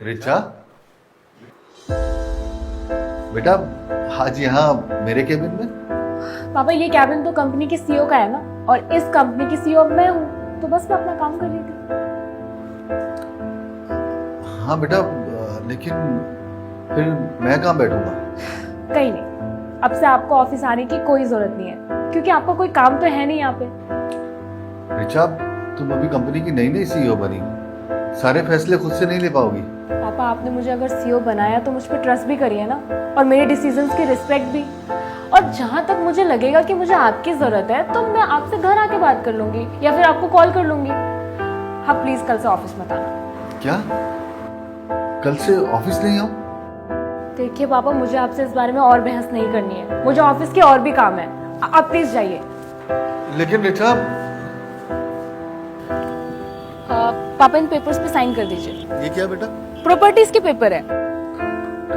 रिचा बेटा, आज यहाँ मेरे केबिन में? पापा ये कैबिन तो कंपनी के सीईओ का है ना, और इस कंपनी की सीईओ मैं हूँ, तो बस मैं अपना काम कर रही थी। हाँ बेटा, लेकिन फिर मैं कहाँ बैठूंगा? कहीं नहीं, अब से आपको ऑफिस आने की कोई जरूरत नहीं है, क्योंकि आपका कोई काम तो है नहीं यहाँ पे। रिचा, तुम अभी कंपनी की नई नई सीईओ बनी, सारे फैसले खुद से नहीं ले पाओगी। पापा आपने मुझे अगर सीईओ बनाया तो मुझ पर ट्रस्ट भी करिए ना, और मेरे डिसीजंस की रिस्पेक्ट भी। और जहाँ तक मुझे लगेगा कि मुझे आपकी जरूरत है तो मैं आपसे घर आके बात कर लूंगी या फिर आपको कॉल कर लूंगी। हाँ प्लीज कल से ऑफिस मत आना। क्या? कल से ऑफिस नहीं आओ? देखिए पापा, मुझे आपसे इस बारे में और बहस नहीं करनी है, मुझे ऑफिस के और भी काम है। आप प्लीज जाइए। लेकिन रिचा, पापा इन पेपर्स पे साइन कर दीजिए। ये क्या बेटा? प्रॉपर्टीज के पेपर है।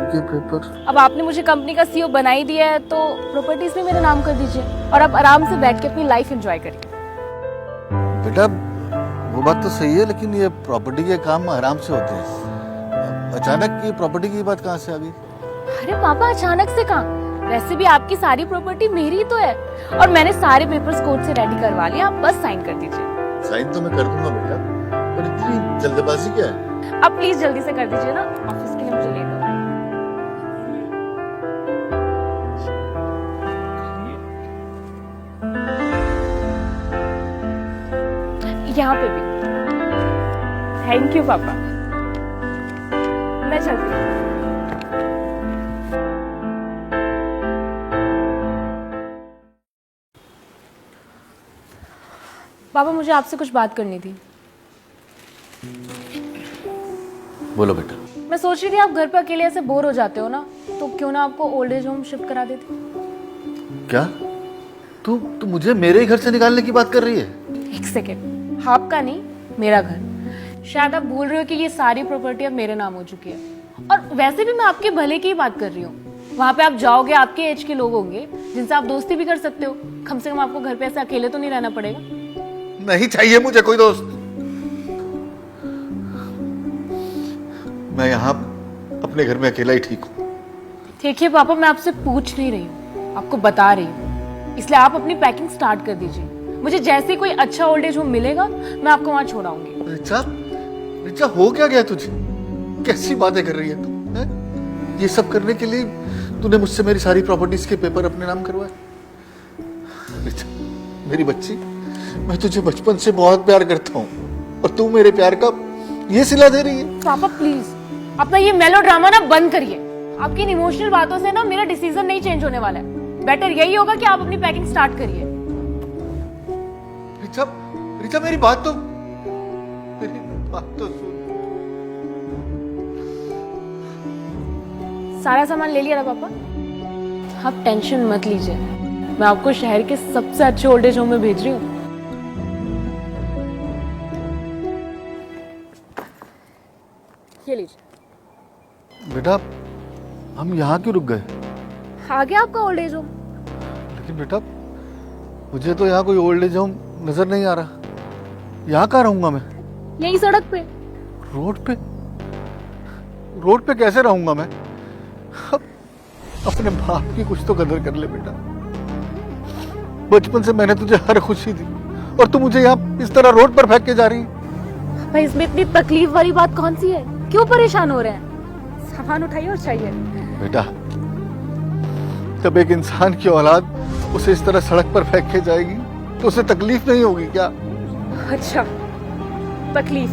ये पेपर? अब आपने मुझे कंपनी का सीईओ बना ही दिया है तो प्रॉपर्टीज में मेरा नाम कर दीजिए, और आप आराम से बैठ के अपनी लाइफ एंजॉय करिए। बेटा वो बात तो सही है, लेकिन ये प्रॉपर्टी के काम आराम से होते हैं, अचानक ये प्रॉपर्टी की बात कहाँ से आ गई? अरे पापा, अचानक से कहाँ? वैसे भी आपकी सारी प्रॉपर्टी मेरी ही तो है, और मैंने सारे पेपर्स कोर्ट से रेडी करवा लिए, आप बस साइन कर दीजिए। साइन तो मैं कर दूंगा बेटा, पर इतनी जल्दबाजी क्या है? अब प्लीज जल्दी से कर दीजिए ना, ऑफिस के लिए मुझे लेट हो रहा है। यहाँ पे भी। थैंक यू पापा, मैं चलती हूँ। पापा मुझे आपसे कुछ बात करनी थी। बोलो बेटा। मैं सोच रही थी आप घर पे अकेले ऐसे बोर हो जाते हो ना, तो क्यों ना आपको ओल्ड एज होम शिफ्ट करा देती। क्या? तू मुझे मेरे ही घर से निकालने की बात कर रही है? एक सेकेंड, आपका नहीं, मेरा घर। शायद आप भूल रहे हो कि ये सारी प्रॉपर्टी अब मेरे नाम हो चुकी है, और वैसे भी मैं आपके भले की ही बात कर रही हूँ। वहाँ पे आप जाओगे, आपके एज के लोग होंगे जिनसे आप दोस्ती भी कर सकते हो। कम से कम आपको घर पे ऐसे अकेले तो नहीं रहना पड़ेगा। नहीं चाहिए मुझे कोई दोस्त। मैं यहाँ अपने घर में अकेला ही ठीक हूँ। देखिए पापा, मैं आपसे पूछ नहीं रही हूँ, आपको बता रही हूँ, इसलिए आप अपनी पैकिंग स्टार्ट कर दीजिए। मुझे जैसे कोई अच्छा ओल्ड एज होम मिलेगा मैं आपको वहां छोड़ाऊंगी। रिचा, रिचा हो क्या गया तुझे? कैसी बातें कर रही है तू? ये सब करने के लिए तूने मुझसे मेरी सारी प्रॉपर्टीज के पेपर अपने नाम करवाए? रिचा मेरी बच्ची, मैं तुझे बचपन से बहुत प्यार करता हूँ, और तू मेरे प्यार का ये सिला दे रही है। पापा प्लीज अपना ये मेलोड्रामा ना बंद करिए। आपकी इन इमोशनल बातों से ना मेरा डिसीजन नहीं चेंज होने वाला है। बेटर यही होगा कि आप अपनी पैकिंग स्टार्ट करिए। रिचा, रिचा मेरी बात तो सुन। सारा सामान ले लिया ना पापा? आप टेंशन मत लीजिए, मैं आपको शहर के सबसे अच्छे ओल्ड एज होम में भेज रही हूँ। ये लीजिए। बेटा हम यहाँ क्यों रुक गए? आ गया आपका ओल्ड एज होम। लेकिन बेटा मुझे तो यहाँ कोई ओल्ड एज होम नजर नहीं आ रहा। यहाँ कहाँ रहूंगा मैं? यही सड़क पे। रोड पे? रोड पे कैसे रहूंगा मैं? अब अपने बाप की कुछ तो कदर कर ले बेटा। बचपन से मैंने तुझे हर खुशी दी, और तू मुझे यहाँ इस तरह रोड पर फेंक के जा रही है। भाई इसमें इतनी तकलीफ वाली बात कौन सी है? क्यों परेशान हो रहे हैं? सामान उठाइए और चाहिए। बेटा जब एक इंसान की औलाद उसे इस तरह सड़क पर फेंक के जाएगी तो उसे तकलीफ नहीं होगी क्या? अच्छा तकलीफ?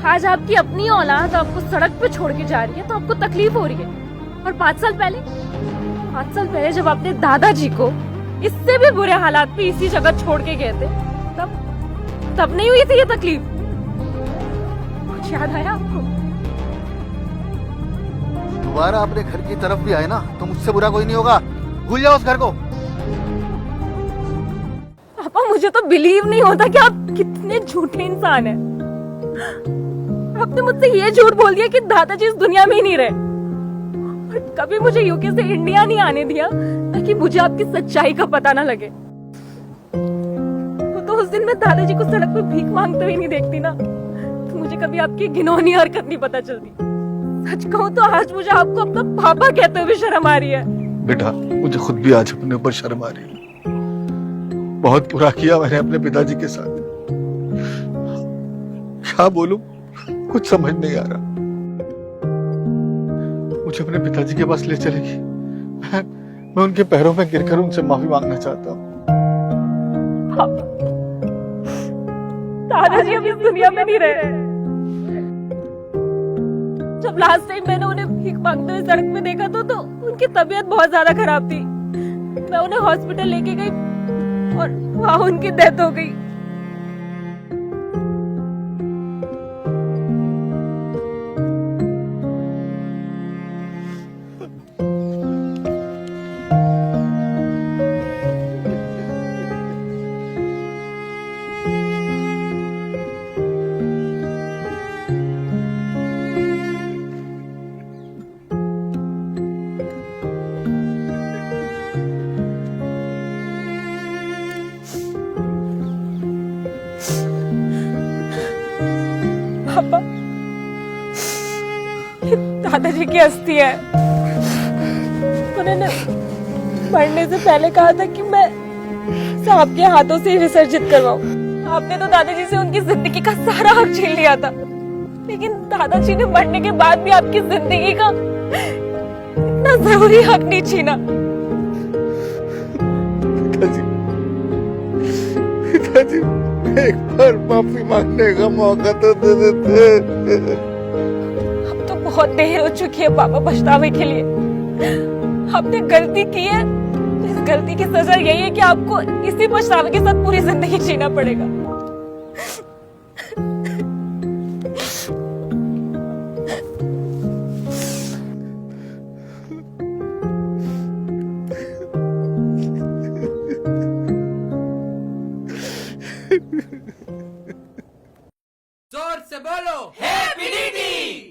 आज आपकी अपनी औलाद आपको सड़क पे छोड़ के जा रही है तो आपको तकलीफ हो रही है। और 5 साल पहले जब अपने दादाजी को इससे भी बुरे हालात में इसी जगह छोड़ के गए थे, तब नहीं हुई थी ये तकलीफ? कुछ याद आया आपको? दोबारा अपने घर की तरफ भी आए ना तो मुझसे बुरा कोई नहीं होगा। भूल जाओ उस घर को। पापा मुझे तो बिलीव नहीं होता कि आप कितने झूठे इंसान हैं। आपने मुझसे ये झूठ बोल दिया कि दादाजी इस दुनिया में ही नहीं रहे, और कभी मुझे यूके से इंडिया नहीं आने दिया ताकि मुझे आपकी सच्चाई का पता ना लगे। तो उस दिन मैं दादाजी को सड़क पर भीख मांगते हुए नहीं देखती ना, तो मुझे मुझे कभी आपकी घिनौनी हरकत नहीं पता चलती। सच कहूँ तो आज मुझे आपको अपना पापा कहते हुए शर्म आ रही है। बेटा, मुझे खुद भी आज अपने ऊपर शर्म आ रही है। बहुत बुरा किया मैंने अपने पिताजी के साथ। क्या बोलूं, कुछ समझ नहीं आ रहा। मुझे अपने पिताजी के पास ले चलेगी? मैं उनके पैरों में गिरकर उनसे माफी मांगना चाहता हूँ। दादाजी अब इस दुनिया में नहीं रहे। जब लास्ट टाइम मैंने उन्हें भीख मांगते हुए सड़क में देखा तो उनकी तबीयत बहुत ज्यादा खराब थी। मैं उन्हें हॉस्पिटल लेके गई और वहां उनकी डेथ हो गई। पापा, दादाजी की अस्थि है। उन्होंने मरने से पहले कहा था कि मैं इसे आपके हाथों से विसर्जित करवाऊं। आपने तो दादाजी से उनकी जिंदगी का सारा हक छीन लिया था, लेकिन दादाजी ने मरने के बाद भी आपकी जिंदगी का इतना जरूरी हक नहीं छीना। पिताजी, एक बार माफी मांगने का मौका तो दे देते। अब तो बहुत देर हो चुकी है पापा पछतावे के लिए। आपने गलती की है तो इस गलती की सजा यही है कि आपको इसी पछतावे के साथ पूरी जिंदगी जीना पड़ेगा। जोर से बोलो हैप्पी